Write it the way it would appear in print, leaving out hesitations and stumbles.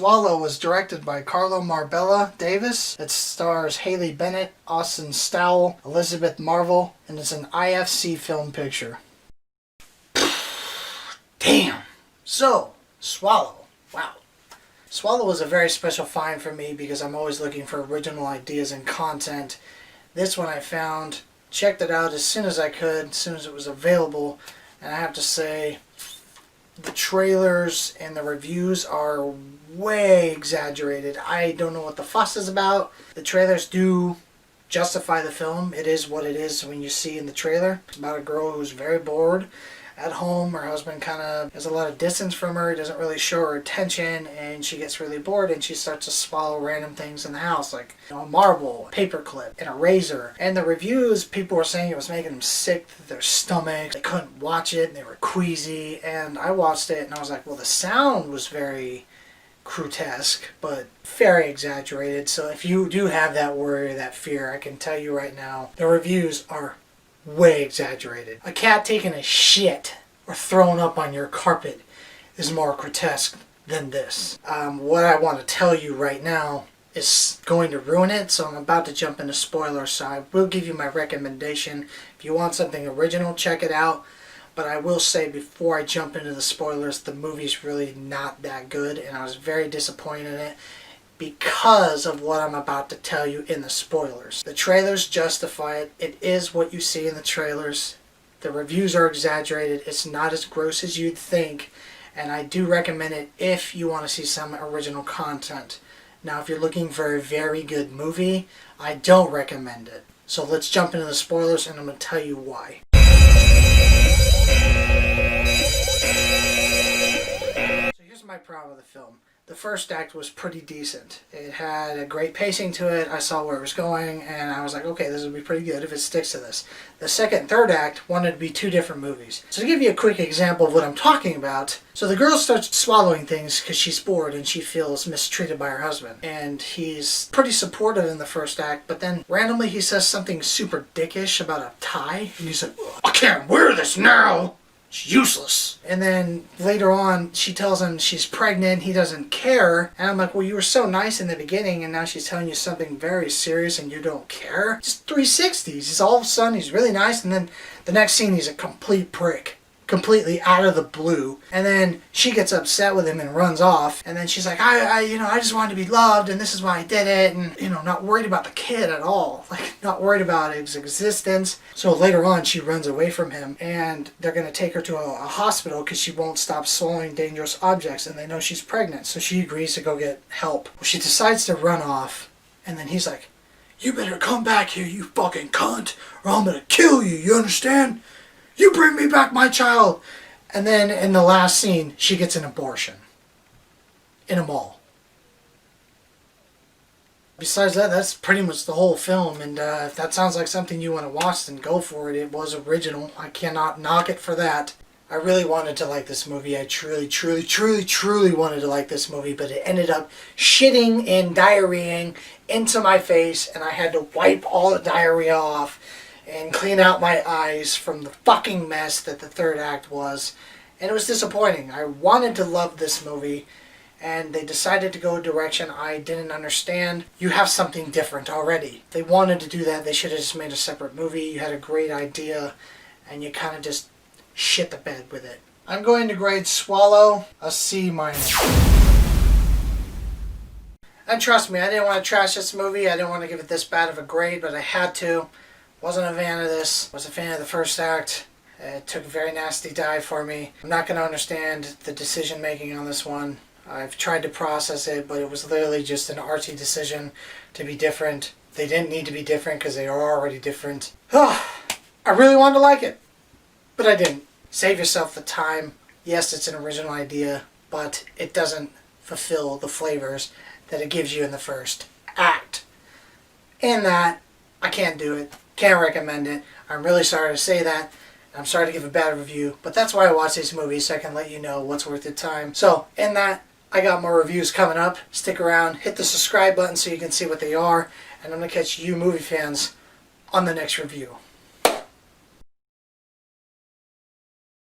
Swallow was directed by Carlo Mirabella-Davis. It stars Haley Bennett, Austin Stowell, Elizabeth Marvel, and it's an IFC film picture. Damn! So, Swallow. Wow. Swallow was a very special find for me because I'm always looking for original ideas and content. This one I found, checked it out as soon as I could, as soon as it was available, and I have to say, the trailers and the reviews are way exaggerated. I don't know what the fuss is about. The trailers do justify the film. It is what it is when you see in the trailer. It's about a girl who's very bored at home. Her husband kind of has a lot of distance from her. He doesn't really show her attention, and she gets really bored and she starts to swallow random things in the house, like a marble, a paperclip, and a razor. And the reviews, people were saying it was making them sick to their stomachs. They couldn't watch it and they were queasy. And I watched it and I was like, well, the sound was very grotesque, but very exaggerated. So if you do have that worry, that fear, I can tell you right now, the reviews are way exaggerated. A cat taking a shit or throwing up on your carpet is more grotesque than this. What I want to tell you right now is going to ruin it, so I'm about to jump into spoilers, so I will give you my recommendation. If you want something original, check it out. But I will say before I jump into the spoilers, the movie's really not that good, and I was very disappointed in it because of what I'm about to tell you in the spoilers. The trailers justify it. It is what you see in the trailers. The reviews are exaggerated. It's not as gross as you'd think, and I do recommend it if you want to see some original content. Now, if you're looking for a very good movie, I don't recommend it. So let's jump into the spoilers, and I'm going to tell you why. So here's my problem with the film. The first act was pretty decent. It had a great pacing to it. I saw where it was going, and I was like, okay, this will be pretty good if it sticks to this. The second and third act wanted to be two different movies. So to give you a quick example of what I'm talking about, so the girl starts swallowing things because she's bored and she feels mistreated by her husband. And he's pretty supportive in the first act, but then randomly he says something super dickish about a tie, and he's like, I can't wear this now! It's useless. And then later on, she tells him she's pregnant. He doesn't care. And I'm like, well, you were so nice in the beginning, and now she's telling you something very serious and you don't care? Just 360s. He's all of a sudden, he's really nice, and then the next scene, he's a complete prick. Completely out of the blue. And then she gets upset with him and runs off. And then she's like, I just wanted to be loved, and this is why I did it. And, not worried about the kid at all. Like, not worried about his existence. So later on, she runs away from him, and they're going to take her to a hospital because she won't stop swallowing dangerous objects, and they know she's pregnant. So she agrees to go get help. Well, she decides to run off, and then he's like, you better come back here, you fucking cunt, or I'm going to kill you, you understand? You bring me back my child! And then in the last scene, she gets an abortion. In a mall. Besides that, that's pretty much the whole film. And if that sounds like something you want to watch, then go for it. It was original. I cannot knock it for that. I really wanted to like this movie. I truly wanted to like this movie. But it ended up shitting and diarrheaing into my face. And I had to wipe all the diarrhea off and clean out my eyes from the fucking mess that the third act was. And it was disappointing. I wanted to love this movie, and they decided to go a direction I didn't understand. You have something different already. If they wanted to do that, they should have just made a separate movie. You had a great idea, and you kind of just shit the bed with it. I'm going to grade Swallow a C-. And trust me, I didn't want to trash this movie. I didn't want to give it this bad of a grade, but I had to. Wasn't a fan of this. Was a fan of the first act. It took a very nasty dive for me. I'm not going to understand the decision making on this one. I've tried to process it, but it was literally just an artsy decision to be different. They didn't need to be different because they are already different. I really wanted to like it, but I didn't. Save yourself the time. Yes, it's an original idea, but it doesn't fulfill the flavors that it gives you in the first act. In that, I can't do it. Can't recommend it. I'm really sorry to say that. I'm sorry to give a bad review, but that's why I watch these movies, so I can let you know what's worth your time. So, in that, I got more reviews coming up. Stick around, hit the subscribe button so you can see what they are, and I'm going to catch you movie fans on the next review.